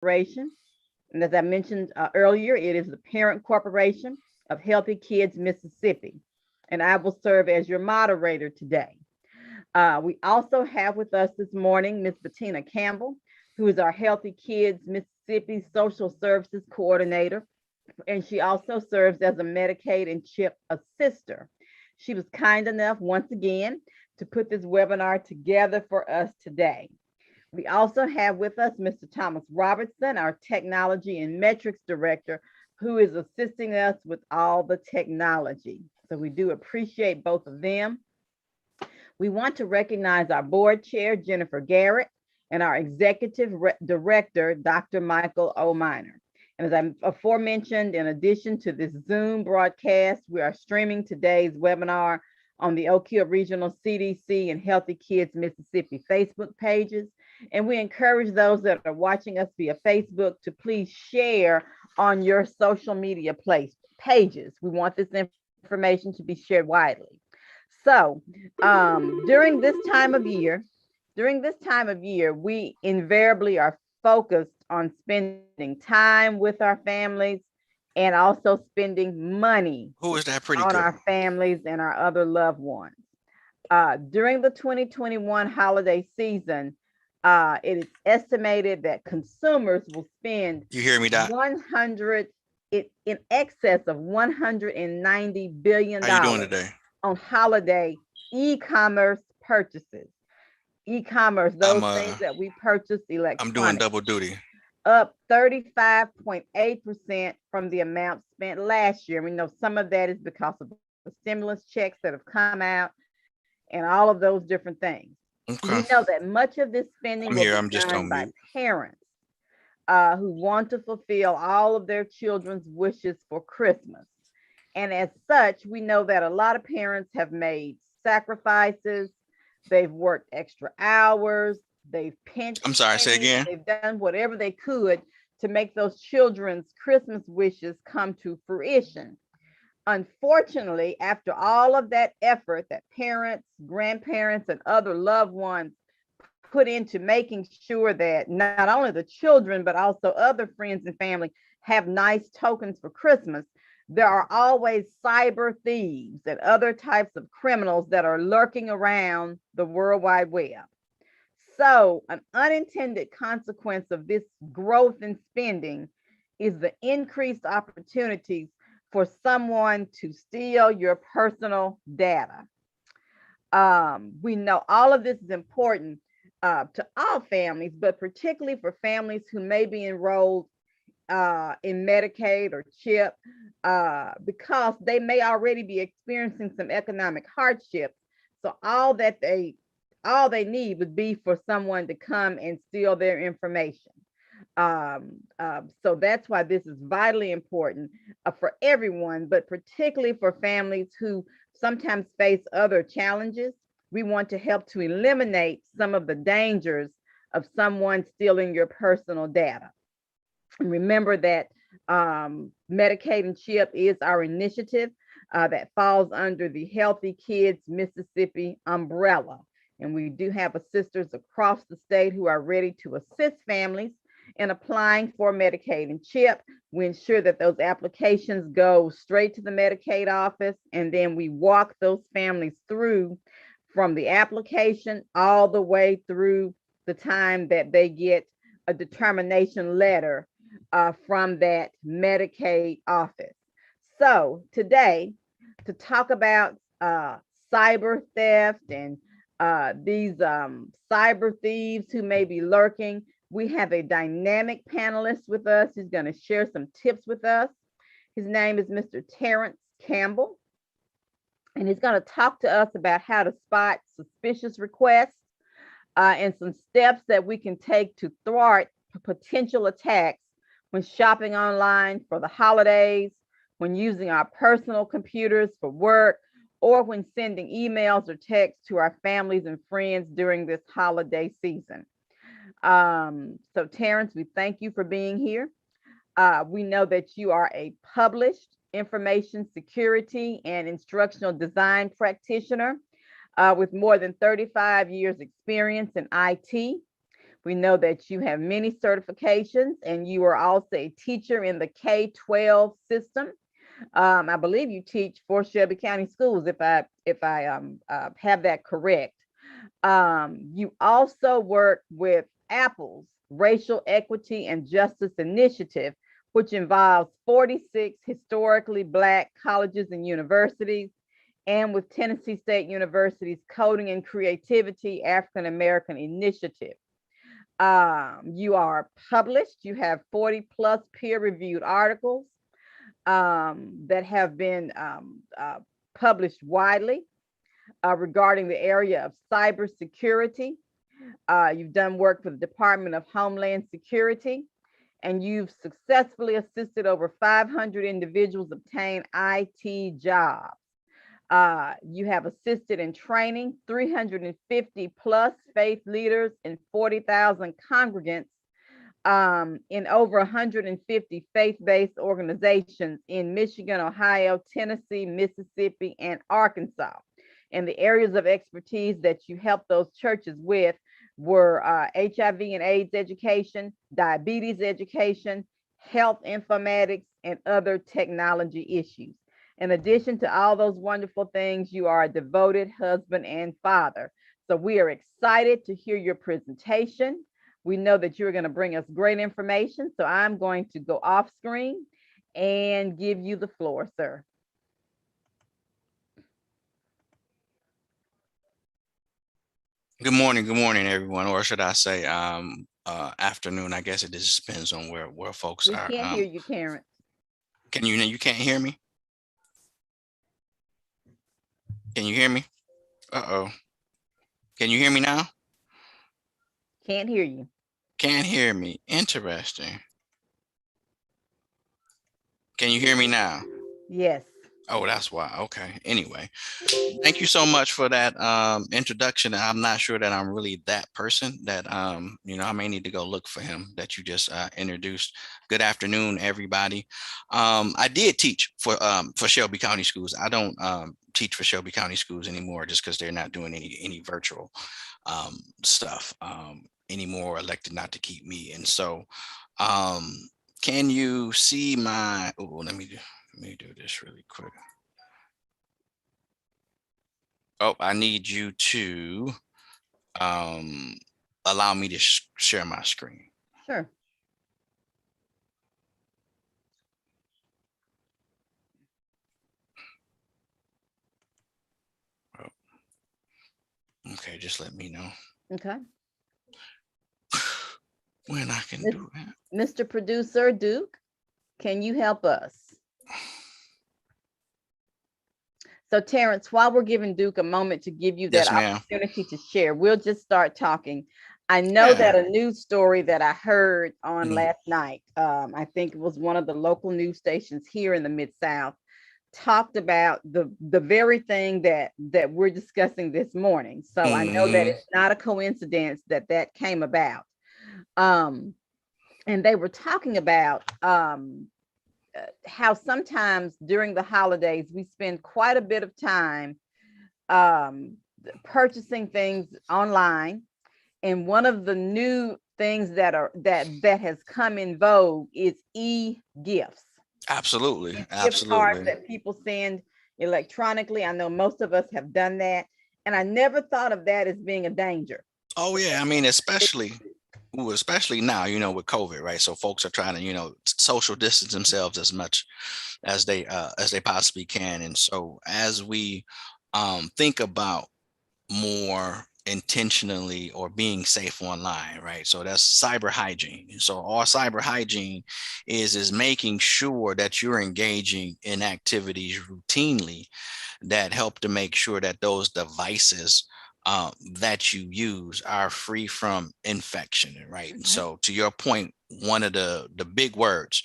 Corporation. And as I mentioned earlier, it is the parent corporation of Healthy Kids Mississippi. And I will serve as your moderator today. We also have with us this morning Ms. Bettina Campbell, who is our Healthy Kids Mississippi Social Services Coordinator, and she also serves as a Medicaid and CHIP assister. She was kind enough once again to put this webinar together for us today. We also have with us Mr. Thomas Robertson, our Technology and Metrics Director, who is assisting us with all the technology. So we do appreciate both of them. We want to recognize our board chair, Jennifer Garrett, and our executive director, Dr. Michael O. Minor. And as I aforementioned, in addition to this Zoom broadcast, we are streaming today's webinar on the Oak Hill Regional CDC and Healthy Kids Mississippi Facebook pages. And we encourage those that are watching us via Facebook to please share on your social media pages. We want this information to be shared widely. So during this time of year, we invariably are focused on spending time with our families and also spending money on our families and our other loved ones. During the 2021 holiday season, it is estimated that consumers will spend in excess of $190 billion on holiday e-commerce purchases. E-commerce, those things that we purchase electronically. I'm doing double duty. Up 35.8% from the amount spent last year. We know some of that is because of the stimulus checks that have come out and all of those different things. Okay. We know that much of this spending will be done by parents who want to fulfill all of their children's wishes for Christmas. And as such, we know that a lot of parents have made sacrifices. They've worked extra hours. They've pinched. Say again. They've done whatever they could to make those children's Christmas wishes come to fruition. Unfortunately, after all of that effort that parents, grandparents, and other loved ones put into making sure that not only the children, but also other friends and family have nice tokens for Christmas, there are always cyber thieves and other types of criminals that are lurking around the World Wide Web. So an unintended consequence of this growth in spending is the increased opportunities for someone to steal your personal data. We know all of this is important to all families, but particularly for families who may be enrolled in Medicaid or CHIP, because they may already be experiencing some economic hardship. So all they need would be for someone to come and steal their information. So that's why this is vitally important for everyone, but particularly for families who sometimes face other challenges. We want to help to eliminate some of the dangers of someone stealing your personal data. And remember that Medicaid and CHIP is our initiative that falls under the Healthy Kids Mississippi umbrella. And we do have assisters across the state who are ready to assist families in applying for Medicaid and CHIP. We ensure that those applications go straight to the Medicaid office, and then we walk those families through from the application all the way through the time that they get a determination letter from that Medicaid office. So today, to talk about cyber theft and these cyber thieves who may be lurking, we have a dynamic panelist with us who's going to share some tips with us. His name is Mr. Terrence Campbell, and he's going to talk to us about how to spot suspicious requests and some steps that we can take to thwart potential attacks when shopping online for the holidays, when using our personal computers for work, or when sending emails or texts to our families and friends during this holiday season. So Terrence, we thank you for being here. We know that you are a published information security and instructional design practitioner with more than 35 years experience in IT. We know that you have many certifications and you are also a teacher in the K-12 system. I believe you teach for Shelby County Schools, if I have that correct. You also work with Apple's Racial Equity and Justice Initiative, which involves 46 historically Black colleges and universities, and with Tennessee State University's Coding and Creativity African American Initiative. You are published. You have 40 plus peer-reviewed articles that have been published widely regarding the area of cybersecurity. You've done work for the Department of Homeland Security, and you've successfully assisted over 500 individuals obtain IT jobs. You have assisted in training 350 plus faith leaders and 40,000 congregants in over 150 faith-based organizations in Michigan, Ohio, Tennessee, Mississippi, and Arkansas. And the areas of expertise that you helped those churches with were HIV and AIDS education, diabetes education, health informatics, and other technology issues. In addition to all those wonderful things, you are a devoted husband and father. So we are excited to hear your presentation. We know that you're going to bring us great information. So I'm going to go off screen and give you the floor, sir. Good morning, everyone, or should I say afternoon? I guess it just depends on where folks We are. can't hear you, Karen. Can you can't hear me? Can you hear me? Uh-oh. Can you hear me now? Can't hear you. Can't hear me. Interesting. Can you hear me now? Yes. Oh, that's why. Okay. Anyway, thank you so much for that introduction. I'm not sure that I'm really that person that I may need to go look for him that you just introduced. Good afternoon, everybody. I did teach for Shelby County Schools. I don't teach for Shelby County Schools anymore just because they're not doing any virtual stuff anymore, elected not to keep me. And so can you see my let me do this really quick. Oh, I need you to allow me to share my screen. Sure. Oh. Okay, just let me know. Okay. When I can do that. Mr. Producer Duke, can you help us? So Terrence, while we're giving Duke a moment to give you that opportunity to share, we'll just start talking. I know that a news story that I heard on last night, I think it was one of the local news stations here in the Mid-South, talked about the very thing that we're discussing this morning. So I know that it's not a coincidence that came about. And they were talking about how sometimes during the holidays we spend quite a bit of time purchasing things online, and one of the new things that has come in vogue is e-gifts. Absolutely. Gift cards that people send electronically. I know most of us have done that, and I never thought of that as being a danger. Oh yeah, I mean, especially now, with COVID, right? So folks are trying to, social distance themselves as much as they possibly can. And so as we think about more intentionally or being safe online, right? So that's cyber hygiene. And so all cyber hygiene is making sure that you're engaging in activities routinely that help to make sure that those devices that you use are free from infection, right? And so to your point, one of the big words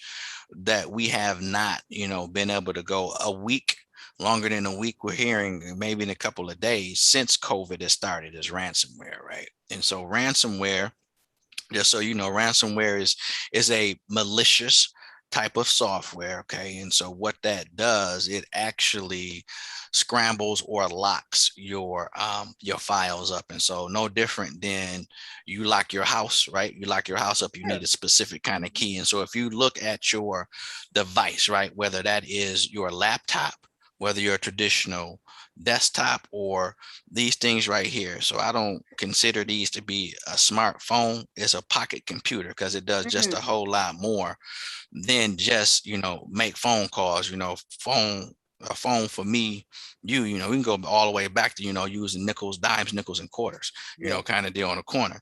that we have not, been able to go longer than a week, we're hearing maybe in a couple of days since COVID has started, is ransomware, right? And so ransomware, just so you know, ransomware is a malicious type of software. Okay. And so what that does, it actually scrambles or locks your files up. And so no different than you lock your house, right? You lock your house up, you need a specific kind of key. And so if you look at your device, right, whether that is your laptop, whether you're a traditional desktop, or these things right here. So I don't consider these to be a smartphone. It's a pocket computer, because it does just a whole lot more than just, make phone calls. A phone for me, we can go all the way back to, using nickels, dimes, nickels, and quarters, kind of deal on the corner,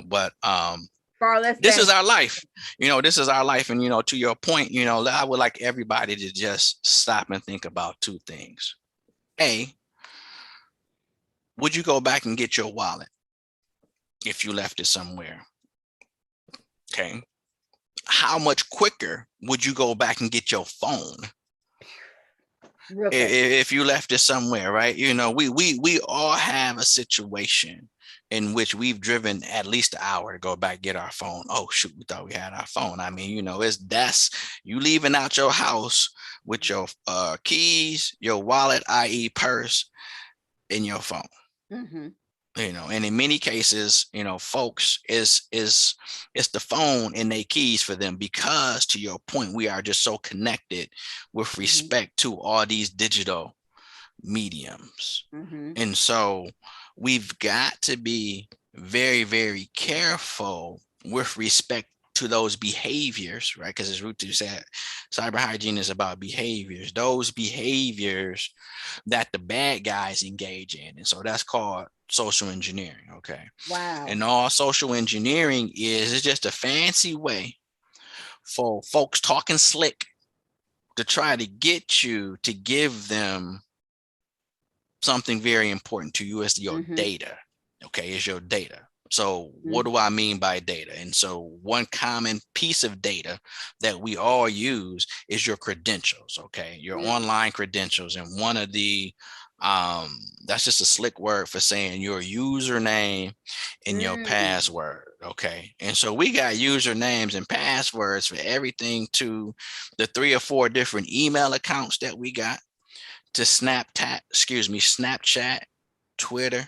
but far less this is our life. This is our life. And, to your point, I would like everybody to just stop and think about two things. A, would you go back and get your wallet if you left it somewhere? Okay. How much quicker would you go back and get your phone if you left it somewhere, right? We all have a situation in which we've driven at least an hour to go back, get our phone. Oh, shoot, we thought we had our phone. I mean, that's you leaving out your house with your keys, your wallet, i.e. purse, and your phone. And in many cases, folks, it's the phone and their keys for them, because, to your point, we are just so connected with respect to all these digital mediums. And so we've got to be very, very careful with respect to those behaviors, right? Because as Ruth said, cyber hygiene is about behaviors, those behaviors that the bad guys engage in. And so that's called social engineering. Okay. Wow. And all social engineering is just a fancy way for folks talking slick to try to get you to give them something very important to you, as your data. Okay, is your data. So what do I mean by data? And so one common piece of data that we all use is your credentials. Okay, your online credentials. And one of the that's just a slick word for saying your username and your password. Okay. And so we got usernames and passwords for everything, to the 3 or 4 different email accounts that we got, to Snapchat, Twitter,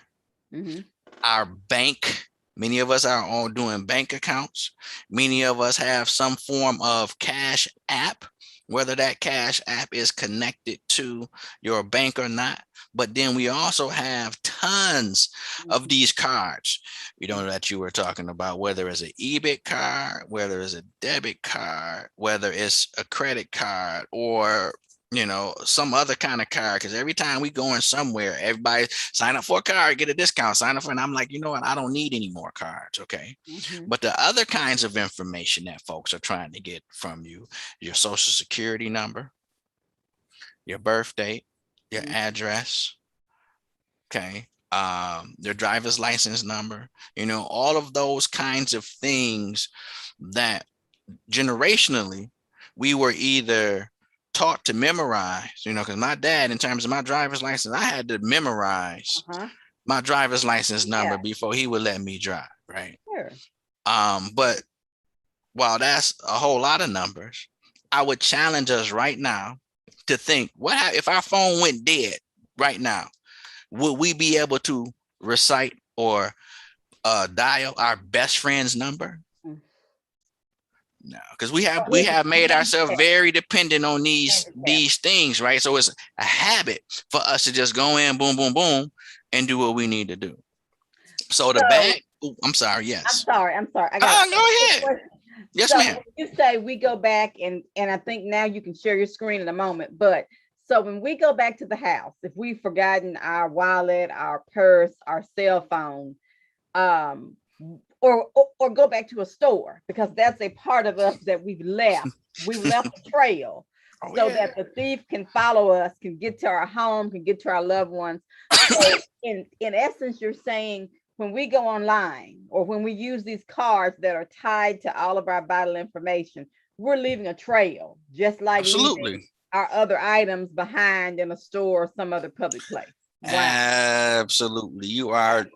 our bank. Many of us are on doing bank accounts. Many of us have some form of cash app, whether that cash app is connected to your bank or not. But then we also have tons of these cards, that you were talking about, whether it's an EBIT card, whether it's a debit card, whether it's a credit card, or some other kind of card. Because every time we go in somewhere, everybody sign up for a card, get a discount, sign up for, and I'm like, what? I don't need any more cards. Okay. But the other kinds of information that folks are trying to get from you, your social security number, your birth date, your address. Okay. Your driver's license number, all of those kinds of things that generationally we were either taught to memorize, because my dad, in terms of my driver's license, I had to memorize my driver's license number before he would let me drive, right? Sure. But while that's a whole lot of numbers, I would challenge us right now to think, what if our phone went dead right now? Would we be able to recite or dial our best friend's number? No, because we have made ourselves very dependent on these things, right? So it's a habit for us to just go in, boom, boom, boom, and do what we need to do. So the bag. I'm sorry. Yes. I'm sorry. I got go ahead. Yes, ma'am. You say we go back, and I think now you can share your screen in a moment. But so when we go back to the house, if we've forgotten our wallet, our purse, our cell phone, or go back to a store, because that's a part of us that we've left. We've left a trail that the thief can follow us, can get to our home, can get to our loved ones. So in essence, you're saying when we go online or when we use these cards that are tied to all of our vital information, we're leaving a trail, just like leaving our other items behind in a store or some other public place. Wow. Absolutely. You are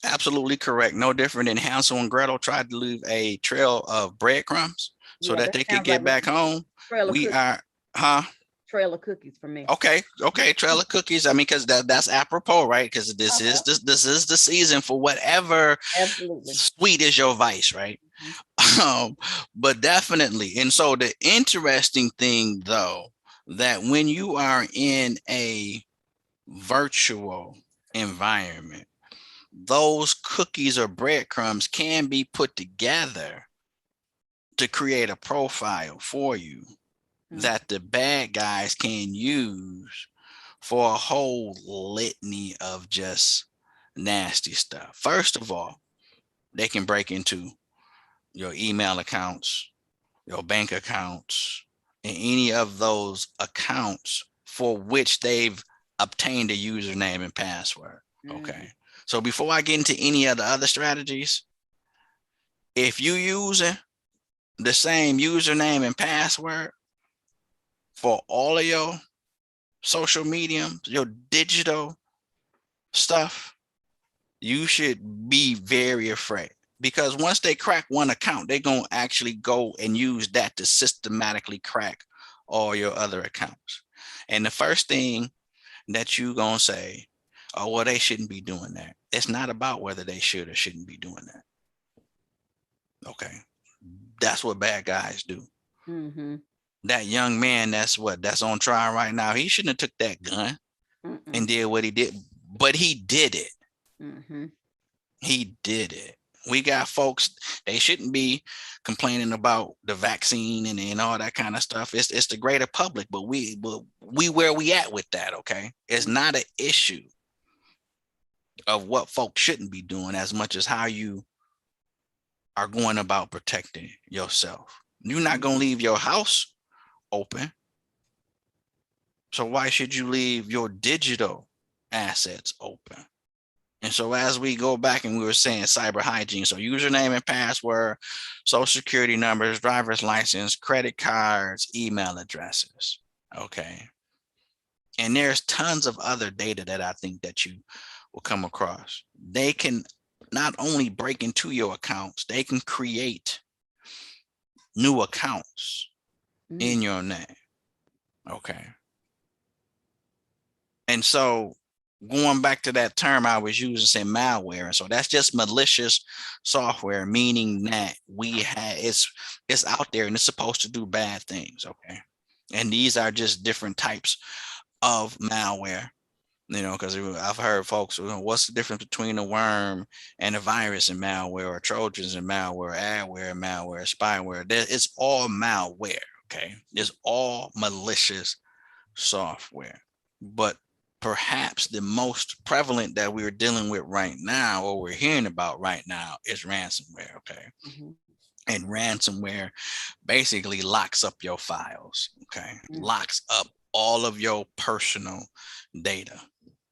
absolutely correct. No different than Hansel and Gretel tried to leave a trail of breadcrumbs. so Yeah, that that they could sounds like get back home. trail of We cookies. are, huh? Trail of cookies for me. Okay, trail of cookies. I mean, because that's apropos, right? Because this is the season for whatever Absolutely. sweet is your vice, right? Mhm. But definitely. And so the interesting thing, though, that when you are in a virtual environment, those cookies or breadcrumbs can be put together to create a profile for you Mm. that the bad guys can use for a whole litany of just nasty stuff. First of all, they can break into your email accounts, your bank accounts, and any of those accounts for which they've obtained a username and password. Mhm. Okay. So before I get into any of the other strategies, if you using the same username and password for all of your social media, your digital stuff, you should be very afraid, because once they crack one account, they're going to actually go and use that to systematically crack all your other accounts. And the first thing that you going to say, oh, well, they shouldn't be doing that. It's not about whether they should or shouldn't be doing that. Okay. That's what bad guys do. Mhm. That young man that's on trial right now, he shouldn't have took that gun Mm-mm. and did what he did, but he did it. Mhm. He did it. We got folks, they shouldn't be complaining about the vaccine and all that kind of stuff. It's the greater public, but we where we at with that, okay? It's not an issue of what folks shouldn't be doing as much as how you are going about protecting yourself. You're not going to leave your house open. So why should you leave your digital assets open? And so as we go back and we were saying cyber hygiene, so username and password, social security numbers, driver's license, credit cards, email addresses. Okay. And there's tons of other data that I think that you will come across. They can not only break into your accounts, they can create new accounts Mm. in your name. Okay. And so going back to that term I was using, say malware, and so that's just malicious software, meaning that it's out there and it's supposed to do bad things. Okay. And these are just different types of malware, because I've heard folks, what's the difference between a worm and a virus and malware, or Trojans and malware, adware and malware, spyware? It's all malware. Okay. It's all malicious software. But perhaps the most prevalent that we're dealing with right now, or we're hearing about right now, is ransomware. Okay. Mhm. And ransomware basically locks up your files. Okay. Mm. Locks up all of your personal data.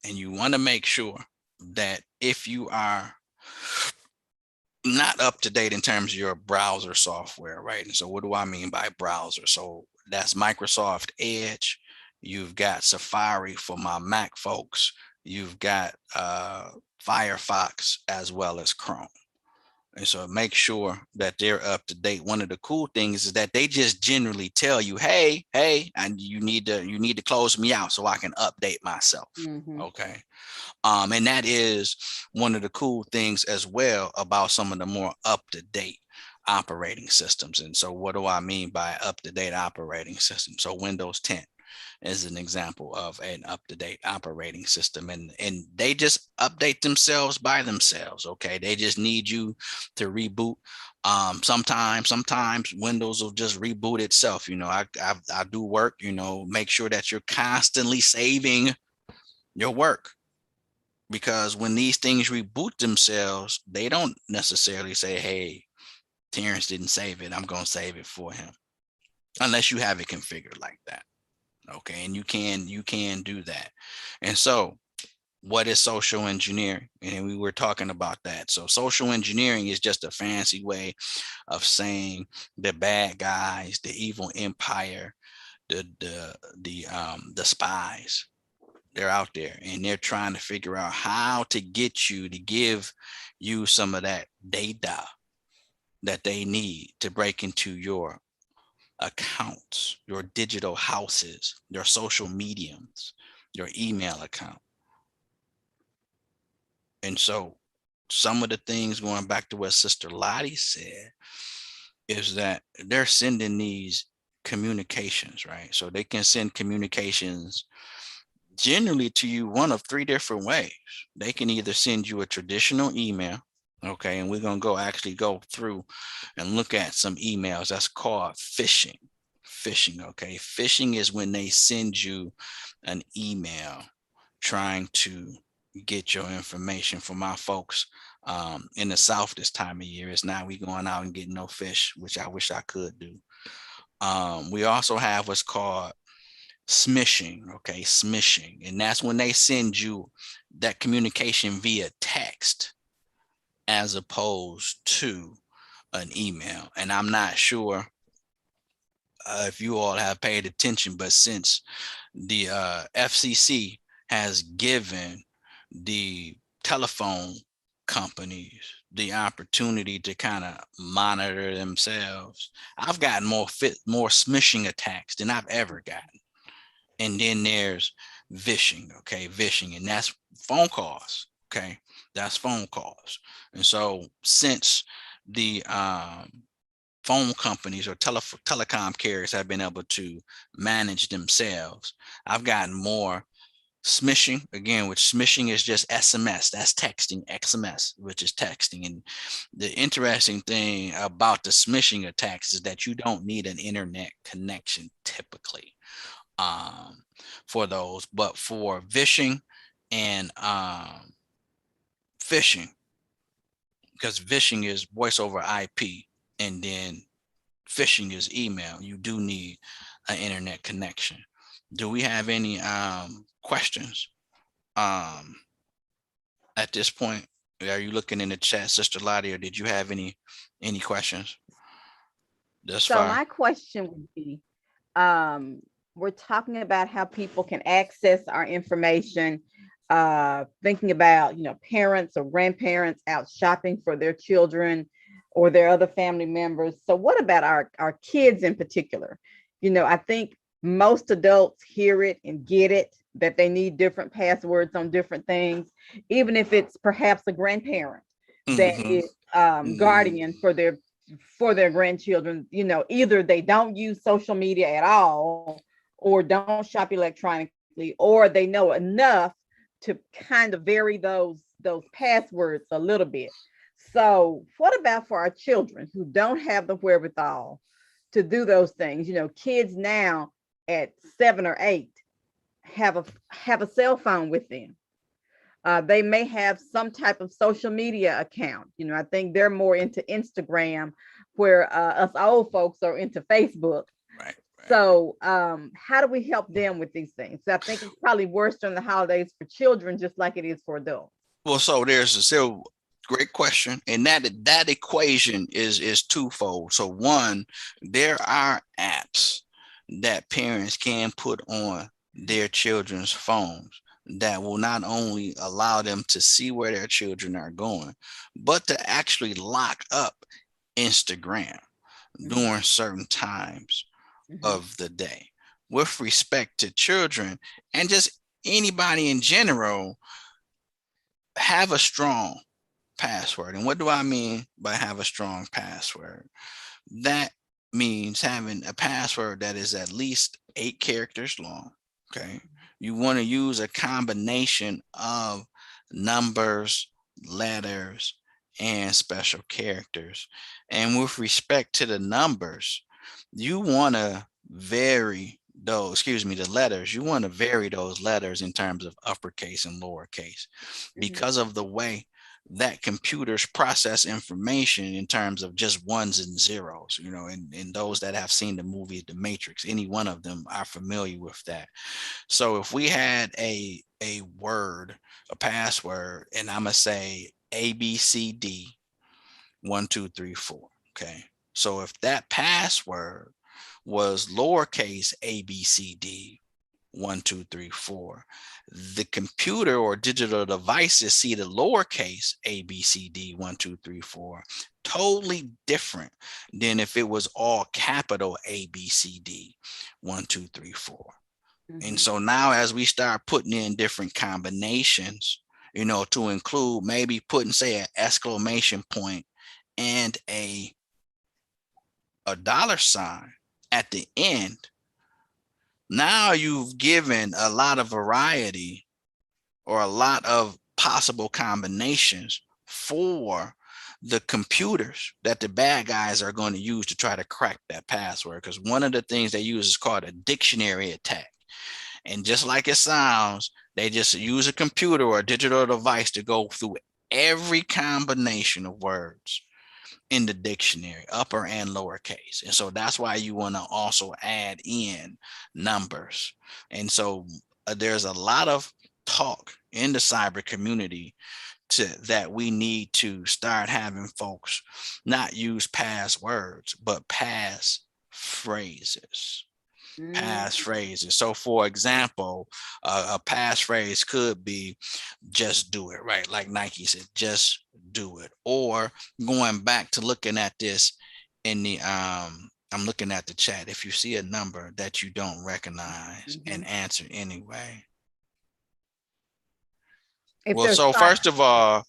And you want to make sure that if you are not up to date in terms of your browser software, right? And so what do I mean by browser? So that's Microsoft Edge. You've got Safari for my Mac folks. You've got Firefox as well as Chrome. And so make sure that they're up to date. One of the cool things is that they just generally tell you, hey, and you need to close me out so I can update myself. Mhm. Okay. And that is one of the cool things as well about some of the more up-to-date operating systems. And so what do I mean by up-to-date operating system? So Windows 10 is an example of an up-to-date operating system, and they just update themselves by themselves. Okay. They just need you to reboot. Sometimes Windows will just reboot itself. I do work, make sure that you're constantly saving your work, because when these things reboot themselves, they don't necessarily say, hey, Terrence didn't save it, I'm going to save it for him, unless you have it configured like that. Okay. And you can do that. And so what is social engineering? And we were talking about that. So social engineering is just a fancy way of saying the bad guys, the evil empire, the spies, they're out there and they're trying to figure out how to get you to give you some of that data that they need to break into your accounts, your digital houses, your social mediums, your email account. And so some of the things, going back to what Sister Lottie said, is that they're sending these communications, right? So they can send communications generally to you one of three different ways. They can either send you a traditional email, okay, and we're going to actually go through and look at some emails. That's called phishing. Phishing, okay. Phishing is when they send you an email trying to get your information. For my folks in the South this time of year, it's not we going out and getting no fish, which I wish I could do. We also have what's called smishing, okay, smishing, and that's when they send you that communication via text as opposed to an email. And I'm not sure if you all have paid attention, but since the FCC has given the telephone companies the opportunity to kind of monitor themselves, I've gotten more smishing attacks than I've ever gotten. And then there's vishing, okay, vishing, and that's phone calls, okay, that's phone calls. And so since the phone companies or telecom carriers have been able to manage themselves, I've gotten more smishing, again, which smishing is just SMS, that's texting, XMS, which is texting. And the interesting thing about the smishing attacks is that you don't need an internet connection typically for those, but for vishing and phishing, because vishing is voice over IP and then phishing is email, you do need an internet connection. Do we have any questions at this point? Are you looking in the chat, Sister Lottie, or did you have any questions thus So far? my question would be, we're talking about how people can access our information, thinking about, parents or grandparents out shopping for their children or their other family members. So what about our kids in particular? I think most adults hear it and get it, that they need different passwords on different things, even if it's perhaps a grandparent that Mm-hmm. is guardian for their grandchildren. Either they don't use social media at all, or don't shop electronically, or they know enough to kind of vary those passwords a little bit. So what about for our children who don't have the wherewithal to do those things? Kids now at 7 or 8 have a cell phone with them. They may have some type of social media account. I think they're more into Instagram, where us old folks are into Facebook. Right. So how do we help them with these things? So I think it's probably worse during the holidays for children, just like it is for adults. Well, so there's a still great question, and that equation is twofold. So one, there are apps that parents can put on their children's phones that will not only allow them to see where their children are going, but to actually lock up Instagram during certain times of the day. With respect to children and just anybody in general, have a strong password. And what do I mean by have a strong password? That means having a password that is at least 8 characters long. Okay. You want to use a combination of numbers, letters, and special characters. And with respect to the numbers, you want to vary those, the letters. You want to vary those letters in terms of uppercase and lowercase because of the way that computers process information in terms of just ones and zeros, and those that have seen the movie The Matrix, any one of them are familiar with that. So if we had a word, a password, and I'm gonna say ABCD 1 2 3 4, okay. So if that password was lowercase ABCD 1, 2, 3, 4. The computer or digital devices see the lowercase a, b, c, d, 1, 2, 3, 4, totally different than if it was all capital A, B, C, D, 1, 2, 3, 4. And so now as we start putting in different combinations, to include maybe putting, say, an exclamation point and a dollar sign at the end, now you've given a lot of variety or a lot of possible combinations for the computers that the bad guys are going to use to try to crack that password. Because one of the things they use is called a dictionary attack. And just like it sounds, they just use a computer or a digital device to go through every combination of words in the dictionary, upper and lowercase. And so that's why you want to also add in numbers. And so there's a lot of talk in the cyber community that we need to start having folks not use passwords, but pass phrases. So for example, a passphrase could be just do it, right? Like Nike said, just do it. Or going back to looking at this in the I'm looking at the chat. If you see a number that you don't recognize and answer anyway. Well, so first of all,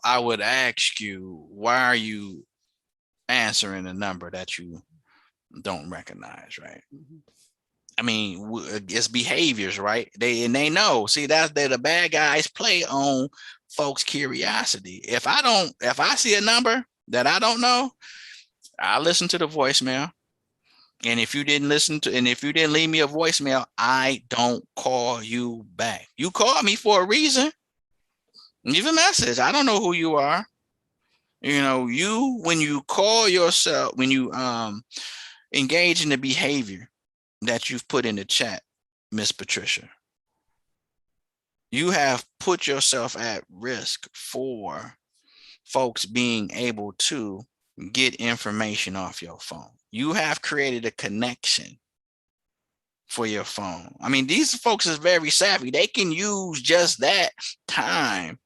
I would ask you, why are you answering a number that you don't recognize, right? I mean, it's behaviors, right? They know. See, that's the bad guys play on folks' curiosity. If I see a number that I don't know, I listen to the voicemail. And if you didn't leave me a voicemail, I don't call you back. You called me for a reason. Leave a message. I don't know who you are. When you call yourself, when you engage in the behavior that you've put in the chat, Miss Patricia, you have put yourself at risk for folks being able to get information off your phone. You have created a connection for your phone. I mean, these folks is very savvy. They can use just that time,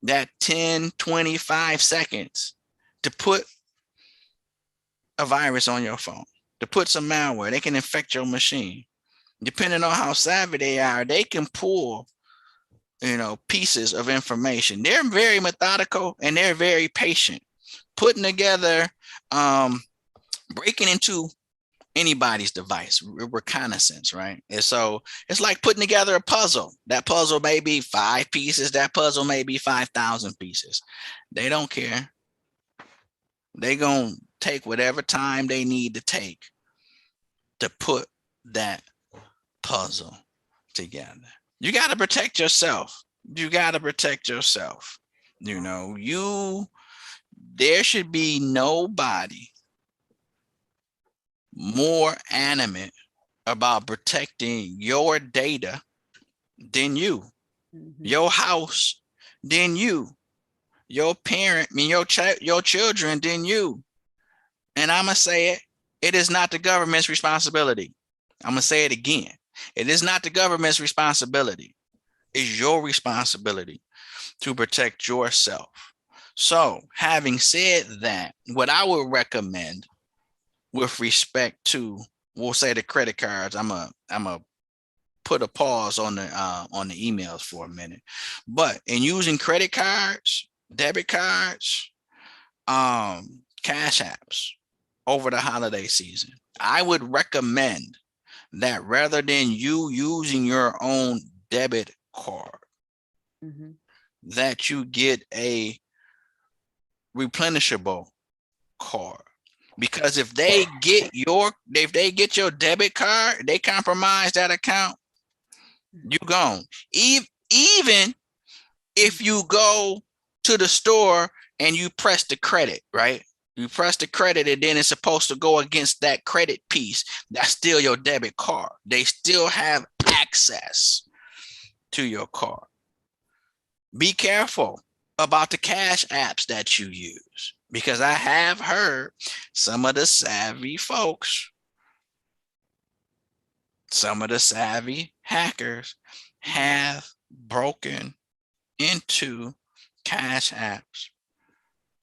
that 10, 25 seconds, to put a virus on your phone, to put some malware. They can infect your machine. Depending on how savvy they are, they can pull, pieces of information. They're very methodical and they're very patient, putting together, breaking into anybody's device, reconnaissance, right? And so it's like putting together a puzzle. That puzzle may be 5 pieces. That puzzle may be 5,000 pieces. They don't care. They're going to take whatever time they need to take to put that puzzle together. You got to protect yourself. There should be nobody more animate about protecting your data than you, your house than you, your parent, your children than you. And I'm going to say it is not the government's responsibility. I'm going to say it again. It is not the government's responsibility. It's your responsibility to protect yourself. So having said that, what I would recommend with respect to, we'll say, the credit cards, I'm a put a pause on the emails for a minute. But in using credit cards, debit cards, cash apps over the holiday season, I would recommend that rather than you using your own debit card, that you get a replenishable card. Because if they get your debit card, they compromise that account, you gone. Even if you go to the store and you press the credit, right? You press the credit and then it's supposed to go against that credit piece. That's still your debit card. They still have access to your card. Be careful about the cash apps that you use, because I have heard some of the savvy folks some of the savvy hackers have broken into cash apps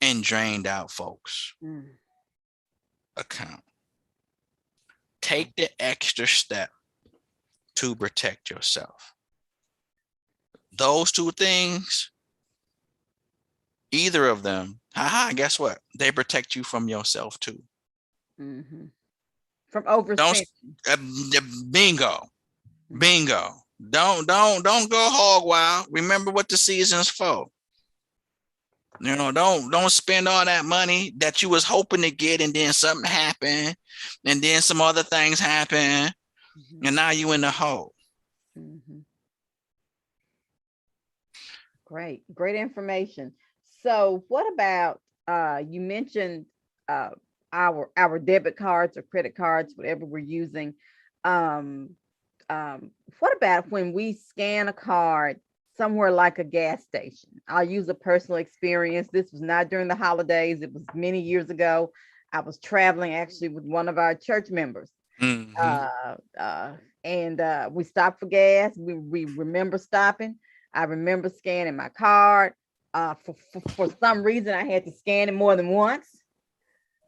and drained out folks' account. Take the extra step to protect yourself. Those two things, either of them, guess what? They protect you from yourself too. From overspending. Bingo. Don't go hog wild. Remember what the season's for. Don't spend all that money that you was hoping to get, and then something happened, and then some other things happen, and now you in the hole. Great information. So what about you mentioned our debit cards or credit cards, whatever we're using. What about when we scan a card somewhere like a gas station? I'll use a personal experience. This was not during the holidays. It was many years ago. I was traveling actually with one of our church members. And we stopped for gas. We remember stopping. I remember scanning my card. For some reason, I had to scan it more than once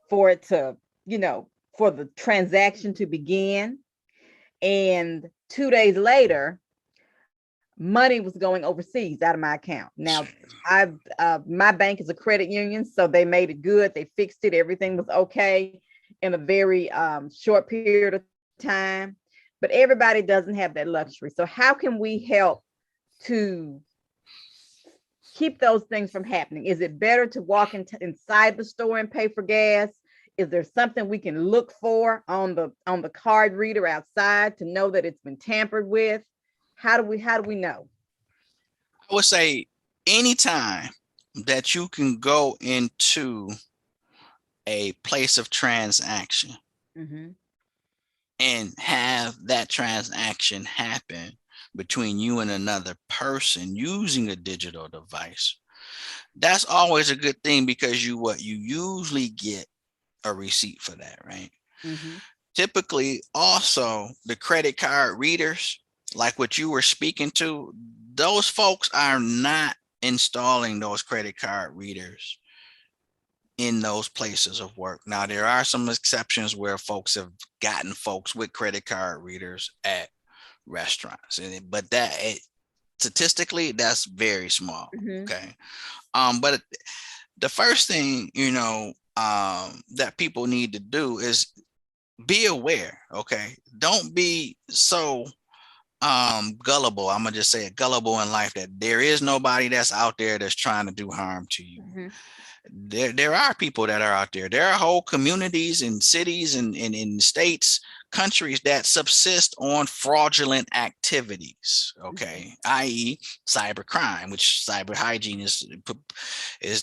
for it to, for the transaction to begin. And 2 days later, money was going overseas out of my account. Now, my bank is a credit union, so they made it good. They fixed it. Everything was okay in a very short period of time. But everybody doesn't have that luxury. So how can we help to keep those things from happening? Is it better to walk inside the store and pay for gas? Is there something we can look for on the card reader outside to know that it's been tampered with? How do we know? I would say anytime that you can go into a place of transaction and have that transaction happen between you and another person using a digital device, that's always a good thing, because you usually get a receipt for that, right? Typically, also, the credit card readers, like what you were speaking to, those folks are not installing those credit card readers in those places of work. Now, there are some exceptions where folks have gotten folks with credit card readers at restaurants, but statistically, that's very small. Okay. But the first thing, that people need to do is be aware. Okay. Don't be so gullible. I'm gonna just say it, gullible in life, that there is nobody that's out there that's trying to do harm to you. There are people that are out there. There are whole communities and cities and in states, countries that subsist on fraudulent activities, okay, i.e. cybercrime, which cyber hygiene is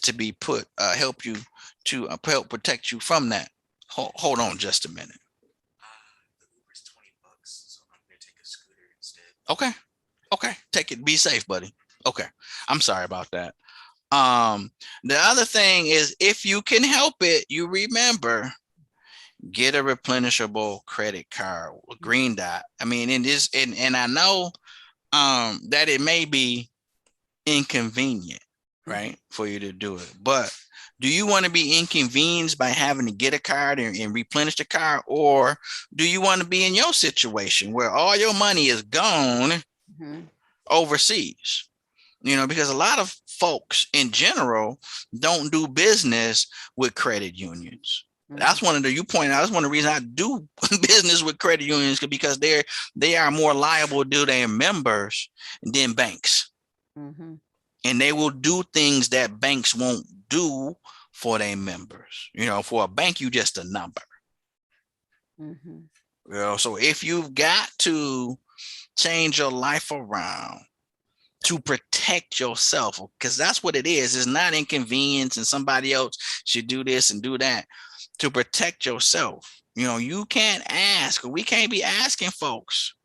to be put, help you to help protect you from that. Hold on just a minute. Uber's $20, so I'm gonna take a scooter instead. Okay, take it. Be safe, buddy. Okay, I'm sorry about that. The other thing is, if you can help it, you remember, get a replenishable credit card, green dot. I mean, and I know that it may be inconvenient, right, for you to do it, but do you want to be inconvenienced by having to get a card and replenish the card, or do you want to be in your situation where all your money is gone overseas? Because a lot of folks in general don't do business with credit unions. That's one of the, you point out, that's one of the reasons I do business with credit unions, because they are more liable to their members than banks. And they will do things that banks won't do for their members. For a bank, you just a number. So if you've got to change your life around to protect yourself, because that's what it is. It's not inconvenience and somebody else should do this and do that. To protect yourself, you can't ask, or we can't be asking folks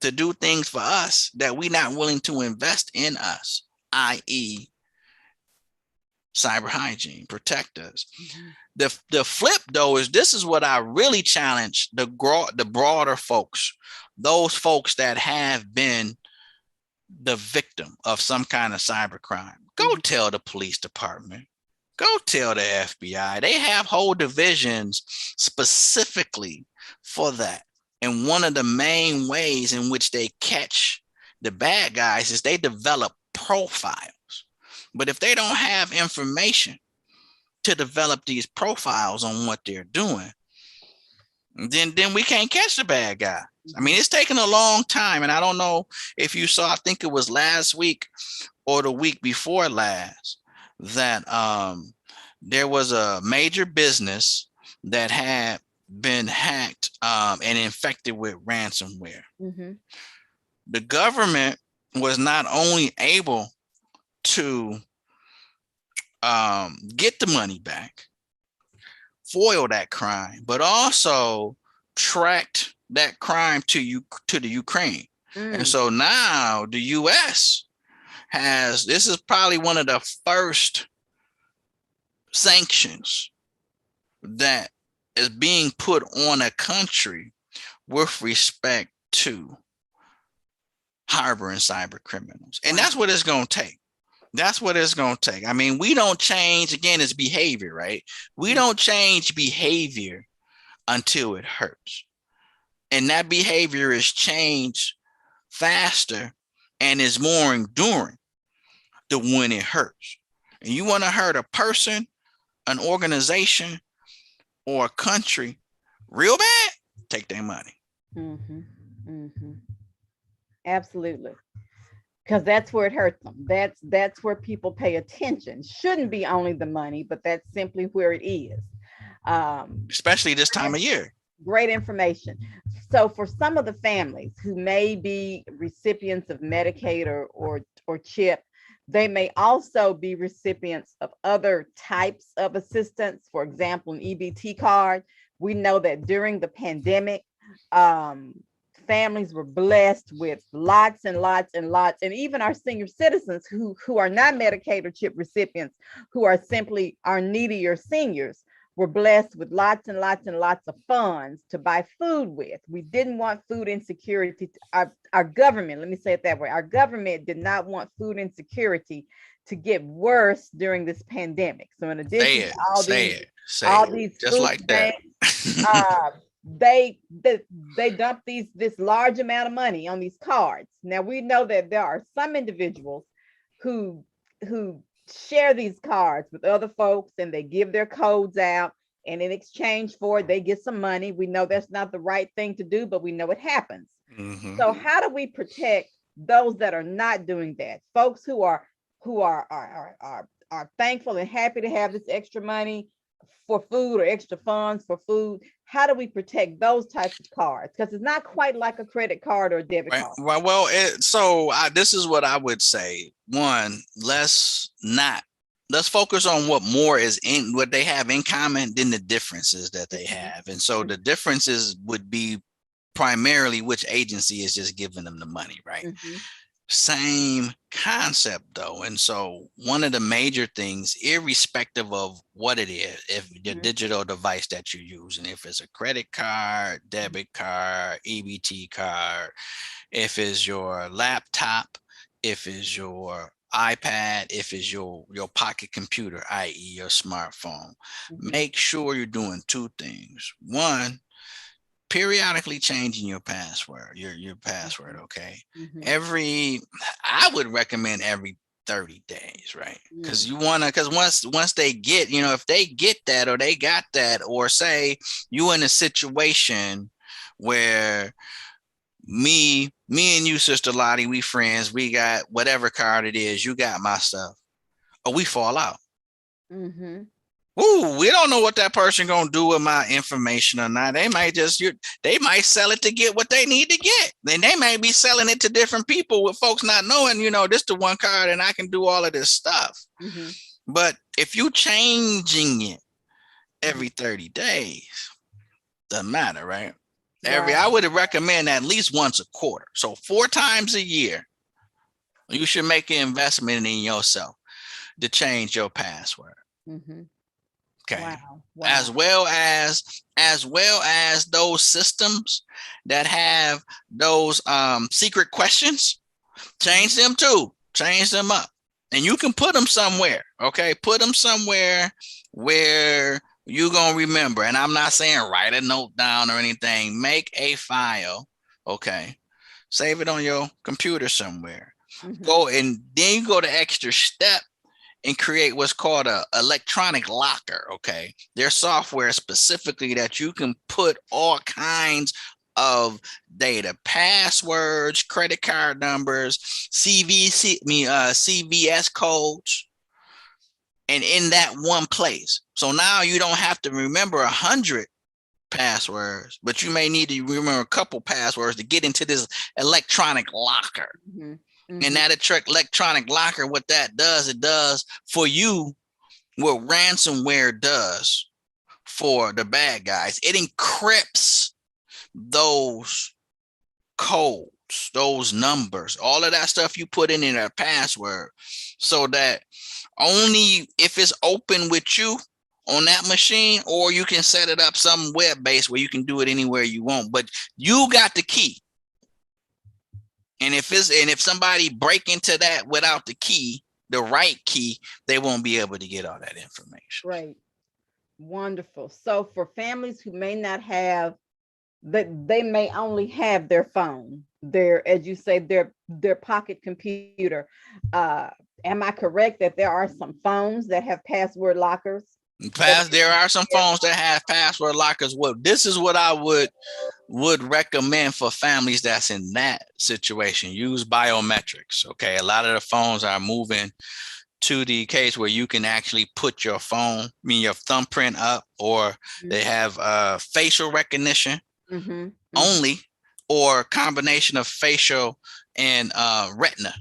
to do things for us that we're not willing to invest in us, i.e. cyber hygiene, protect us. The flip, though, is this is what I really challenge the broader folks those folks that have been the victim of some kind of cybercrime. Go tell the police department. Go tell the FBI. They have whole divisions specifically for that. And one of the main ways in which they catch the bad guys is they develop profiles. But if they don't have information to develop these profiles on what they're doing, then we can't catch the bad guy. I mean, it's taken a long time. And I don't know if you saw, I think it was last week or the week before last, that there was a major business that had been hacked and infected with ransomware. The government was not only able to get the money back, foil that crime, but also tracked that crime to the Ukraine. And so now the US this is probably one of the first sanctions that is being put on a country with respect to harboring cyber criminals. And that's what it's going to take. That's what it's going to take. I mean, we don't change, again, it's behavior, right? We don't change behavior until it hurts. And that behavior is changed faster and is more enduring than when it hurts. And you want to hurt a person, an organization, or a country real bad, take their money. Absolutely. Because that's where it hurts them. That's where people pay attention. Shouldn't be only the money, but that's simply where it is. Especially this time of year. Great information. So for some of the families who may be recipients of Medicaid or CHIP, they may also be recipients of other types of assistance. For example, an EBT card. We know that during the pandemic, families were blessed with lots and lots and lots, and even our senior citizens who are not Medicaid or CHIP recipients, who are simply our needier seniors, were blessed with lots and lots and lots of funds to buy food with. We didn't want food insecurity. Our government, let me say it that way, our government did not want food insecurity to get worse during this pandemic. So in addition to all these just like that, they dump this large amount of money on these cards. Now we know that there are some individuals who share these cards with other folks, and they give their codes out, and in exchange for it, they get some money. We know that's not the right thing to do, but we know it happens. So how do we protect those that are not doing that? Folks who are thankful and happy to have this extra money for food or extra funds for food. How do we protect those types of cards? Because it's not quite like a credit card or a debit card. Well, this is what I would say. One, let's focus on what they have in common than the differences that they have. And so the differences would be primarily which agency is just giving them the money, right? Same concept though. And so one of the major things, irrespective of what it is, if your digital device that you're using, if it's a credit card, debit card, EBT card, if it's your laptop, if it's your iPad, if it's your pocket computer, i.e. your smartphone, make sure you're doing two things. One, periodically changing your password, your password, okay? I would recommend every 30 days, right? Because once they get, if they get that or they got that, or say you in a situation where me and you, Sister Lottie, we friends, we got whatever card it is, you got my stuff, or we fall out. Ooh, we don't know what that person gonna do with my information or not. They might sell it to get what they need to get. Then they may be selling it to different people with folks not knowing, this the one card and I can do all of this stuff. But if you changing it every 30 days, doesn't matter, right? I would recommend at least once a quarter. So 4 times a year, you should make an investment in yourself to change your password. Okay. Wow. As well as those systems that have those secret questions, change them too. Change them up. And you can put them somewhere, okay? Put them somewhere where you're going to remember. And I'm not saying write a note down or anything. Make a file, okay? Save it on your computer somewhere. Go, and then you go the extra step and create what's called a electronic locker, okay? There's software specifically that you can put all kinds of data, passwords, credit card numbers, CVS codes, and in that one place. So now you don't have to remember 100 passwords, but you may need to remember a couple passwords to get into this electronic locker. And that electronic locker, what that does, it does for you what ransomware does for the bad guys. It encrypts those codes, those numbers, all of that stuff you put in a password, so that only if it's open with you on that machine, or you can set it up some web-based where you can do it anywhere you want, but you got the key. And if somebody break into that without the key, the right key, they won't be able to get all that information. Right. Wonderful. So for families who may not have, that they may only have their phone, their, as you say, their pocket computer. Am I correct that there are some phones that have password lockers? There are some phones that have password lockers. Well, this is what I would recommend for families that's in that situation. Use biometrics. Okay, a lot of the phones are moving to the case where you can actually put your phone, your thumbprint up, or they have facial recognition only, or combination of facial and retina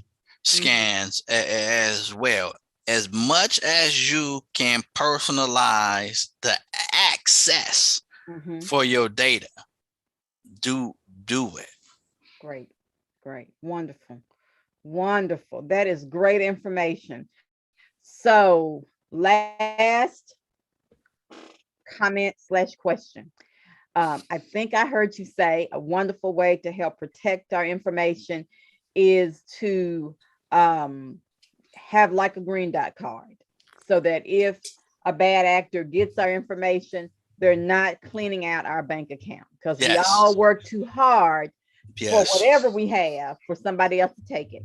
scans as well. As much as you can personalize the access for your data, do it. Great. Wonderful. That is great information. So last comment / question. I think I heard you say a wonderful way to help protect our information is to have like a green dot card, so that if a bad actor gets our information, they're not cleaning out our bank account, because we all work too hard for whatever we have for somebody else to take it.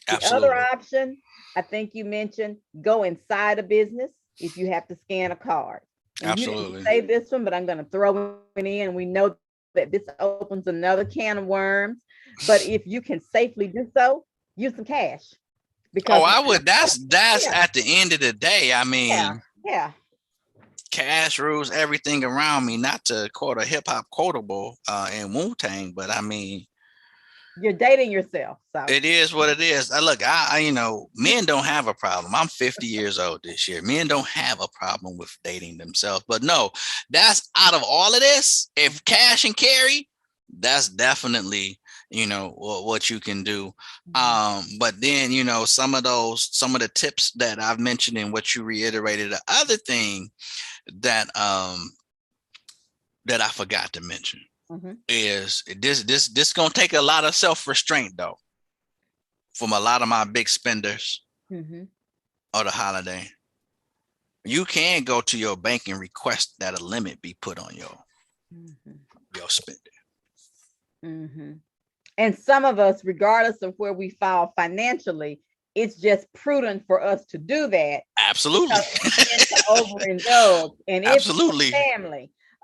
The other option, I think you mentioned, go inside a business if you have to scan a card. And you didn't say this one, but I'm going to throw it in. We know that this opens another can of worms, but if you can safely do so, use some cash. Because I would. That's at the end of the day. I mean, cash rules everything around me. Not to quote a hip hop quotable in Wu-Tang, but I mean, you're dating yourself. So it is what it is. Look, I men don't have a problem. I'm 50 years old this year. Men don't have a problem with dating themselves. But no, that's out of all of this. If cash and carry, that's definitely what you can do. But then some of the tips that I've mentioned and what you reiterated. The other thing that that I forgot to mention is this gonna take a lot of self-restraint though from a lot of my big spenders of the holiday. You can go to your bank and request that a limit be put on your spending. And some of us, regardless of where we fall financially, it's just prudent for us to do that. Absolutely. To overindulge. And if it's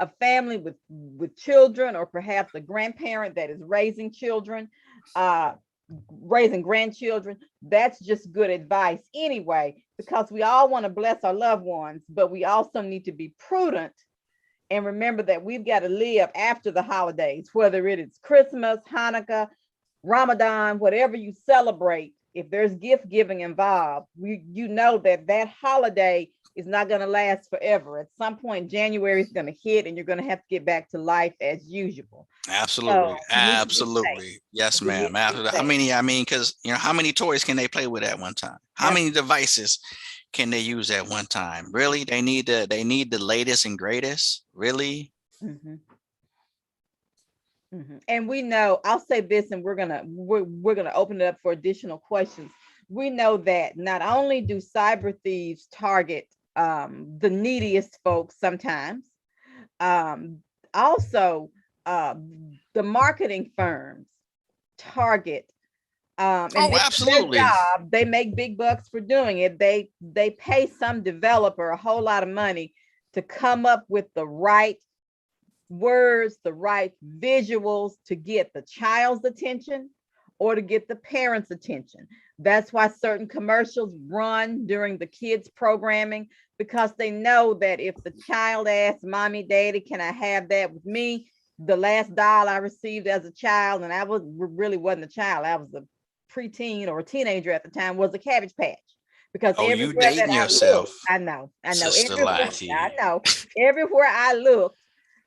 a family with children, or perhaps a grandparent that is raising children, raising grandchildren, that's just good advice anyway, because we all want to bless our loved ones, but we also need to be prudent and remember that we've got to live after the holidays, whether it is Christmas, Hanukkah, Ramadan, whatever you celebrate. If there's gift giving involved, that holiday is not going to last forever. At some point, January is going to hit and you're going to have to get back to life as usual. Absolutely. Yes, ma'am. Because how many toys can they play with at one time? How many devices can they use at one time? Really? They need the latest and greatest? Really? And we know, I'll say this, and we're gonna open it up for additional questions. We know that not only do cyber thieves target the neediest folks sometimes, um, also uh, the marketing firms target, and Oh, it's their absolutely. job. They make big bucks for doing it. They pay some developer a whole lot of money to come up with the right words, the right visuals to get the child's attention or to get the parents' attention. That's why certain commercials run during the kids' programming, because they know that if the child asks, Mommy, Daddy, can I have that with me? The last doll I received as a child, and I was really wasn't a child, I was a preteen or a teenager at the time, was a Cabbage Patch. Because Oh, you everywhere that dating I looked, yourself, Sister I Lottie. know, everywhere I looked,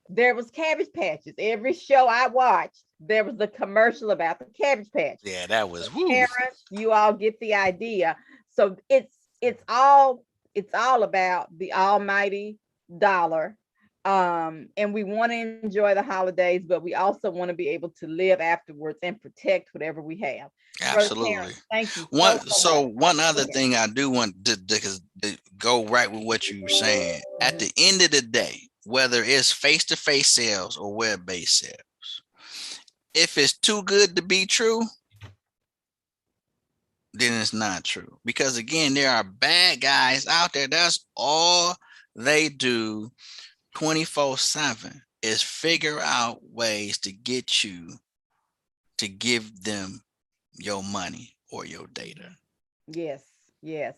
there was Cabbage Patches. Every show I watched, there was a commercial about the Cabbage Patch. Yeah, that was So woo. parents, you all get the idea. So it's all about the almighty dollar. And we want to enjoy the holidays, but we also want to be able to live afterwards and protect whatever we have. Brother Absolutely. Terrence, thank you One so much. so one Go other ahead. thing I do want to go right with what you were saying. At Mhm. the end of the day, whether it's face-to-face sales or web-based sales, if it's too good to be true, then it's not true. Because again, there are bad guys out there. That's all they do 24/7 is figure out ways to get you to give them your money or your data. Yes, yes.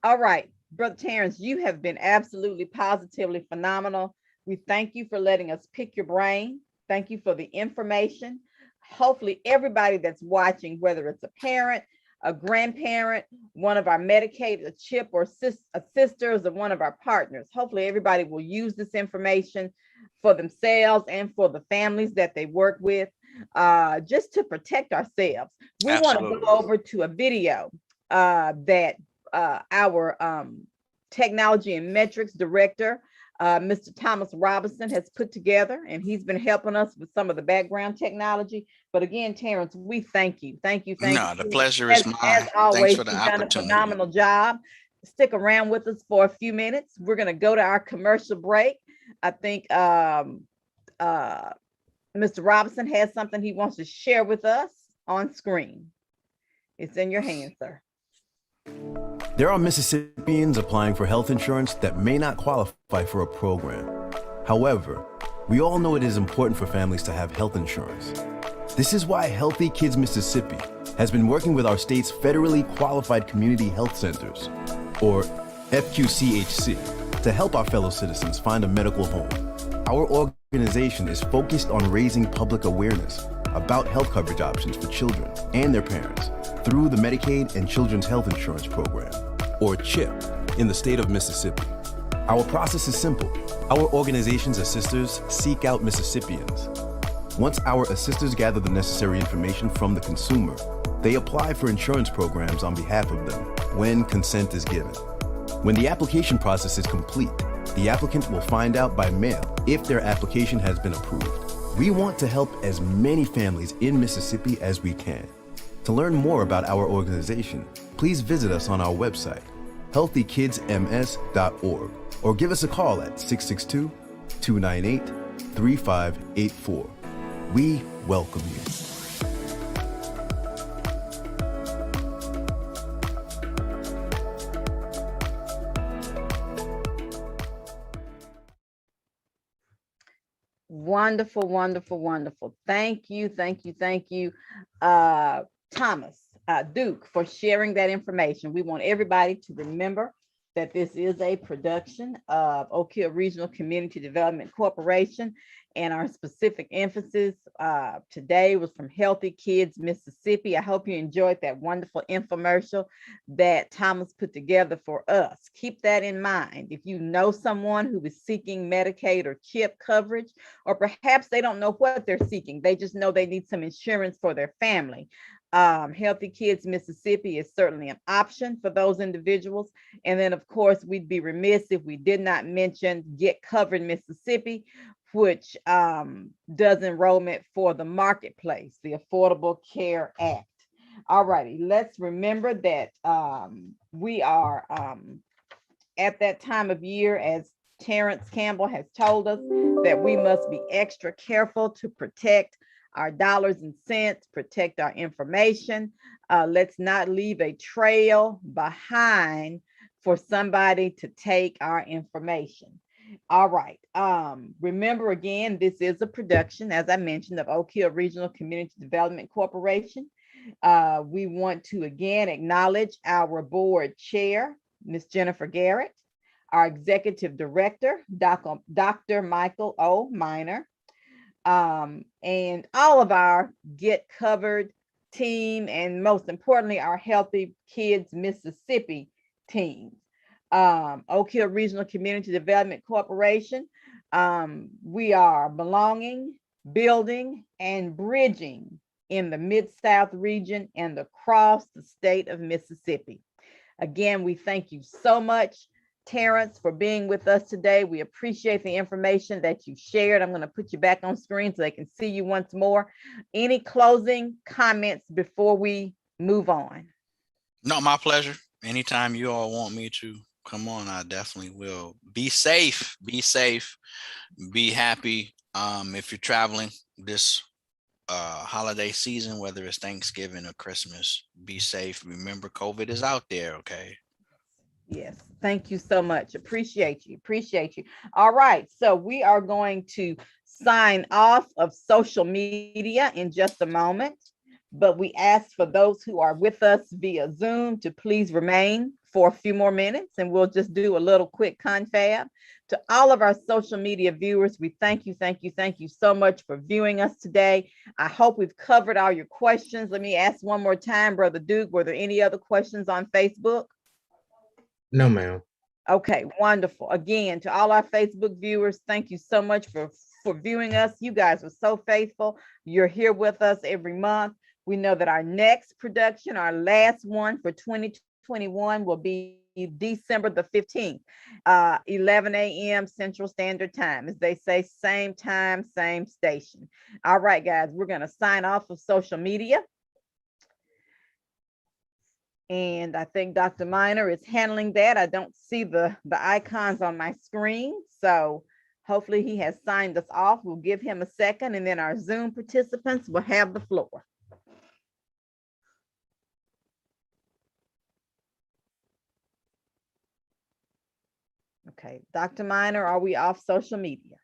All right, Brother Terrence, you have been absolutely positively phenomenal. We thank you for letting us pick your brain. Thank you for the information. Hopefully, everybody that's watching, whether it's a parent, a grandparent, one of our Medicaid, a CHIP, or sisters, or one of our partners, hopefully, everybody will use this information for themselves and for the families that they work with, just to protect ourselves. We want to go Absolutely. over to a video that our technology and metrics director, Mr. Thomas Robinson, has put together, and he's been helping us with some of the background technology. But again, Terrence, we thank you. Thank you. Thank No, the you. pleasure As, is as mine. Thanks always, for the you've done a opportunity. phenomenal job. Stick around with us for a few minutes. We're going to go to our commercial break. I think Mr. Robinson has something he wants to share with us on screen. It's in your hands, sir. There are Mississippians applying for health insurance that may not qualify for a program. However, we all know it is important for families to have health insurance. This is why Healthy Kids Mississippi has been working with our state's federally qualified community health centers, or FQCHC, to help our fellow citizens find a medical home. Our organization is focused on raising public awareness about health coverage options for children and their parents through the Medicaid and Children's Health Insurance Program, or CHIP, in the state of Mississippi. Our process is simple. Our organization's assisters seek out Mississippians. Once our assisters gather the necessary information from the consumer, they apply for insurance programs on behalf of them when consent is given. When the application process is complete, the applicant will find out by mail if their application has been approved. We want to help as many families in Mississippi as we can. To learn more about our organization, please visit us on our website, healthykidsms.org, or give us a call at 662-298-3584. We welcome you. Wonderful, wonderful, wonderful. Thank you, thank you, thank you, Thomas Duke, for sharing that information. We want everybody to remember that this is a production of Oak Hill Regional Community Development Corporation, and our specific emphasis today was from Healthy Kids Mississippi. I hope you enjoyed that wonderful infomercial that Thomas put together for us. Keep that in mind. If you know someone who is seeking Medicaid or CHIP coverage, or perhaps they don't know what they're seeking, they just know they need some insurance for their family, Healthy Kids Mississippi is certainly an option for those individuals. And then, of course, we'd be remiss if we did not mention Get Covered Mississippi which does enrollment for the marketplace, the Affordable Care Act. All righty, let's remember that we are at that time of year, as Terrence Campbell has told us, that we must be extra careful to protect our dollars and cents, protect our information. Let's not leave a trail behind for somebody to take our information. All right. Remember again, this is a production, as I mentioned, of Oak Hill Regional Community Development Corporation. We want to again acknowledge our board chair, Ms. Jennifer Garrett, our executive director, Dr. Michael O. Minor, and all of our Get Covered team, and most importantly, our Healthy Kids Mississippi team. Oak Hill Regional Community Development Corporation, we are belonging, building, and bridging in the Mid-South region and across the state of Mississippi. Again, we thank you so much, Terrence, for being with us today. We appreciate the information that you shared. I'm going to put you back on screen so they can see you once more. Any closing comments before we move on? No, my pleasure. Anytime you all want me to come on, I definitely will. Be safe, be happy. If you're traveling this holiday season, whether it's Thanksgiving or Christmas, be safe. Remember, COVID is out there. Okay. Yes, thank you so much. Appreciate you. All right, so we are going to sign off of social media in just a moment, but we ask for those who are with us via Zoom to please remain for a few more minutes, and we'll just do a little quick confab. To all of our social media viewers, we thank you so much for viewing us today. I hope we've covered all your questions. Let me ask one more time, Brother Duke, were there any other questions on Facebook? No, ma'am. Okay, wonderful. Again, to all our Facebook viewers, thank you so much for viewing us. You guys are so faithful. You're here with us every month. We know that our next production, our last one for 2021, will be December the 15th, 11 a.m. Central Standard Time. As they say, same time, same station. All right, guys, we're going to sign off of social media. And I think Dr. Minor is handling that. I don't see the icons on my screen. So hopefully he has signed us off. We'll give him a second, and then our Zoom participants will have the floor. Okay, Dr. Minor, are we off social media?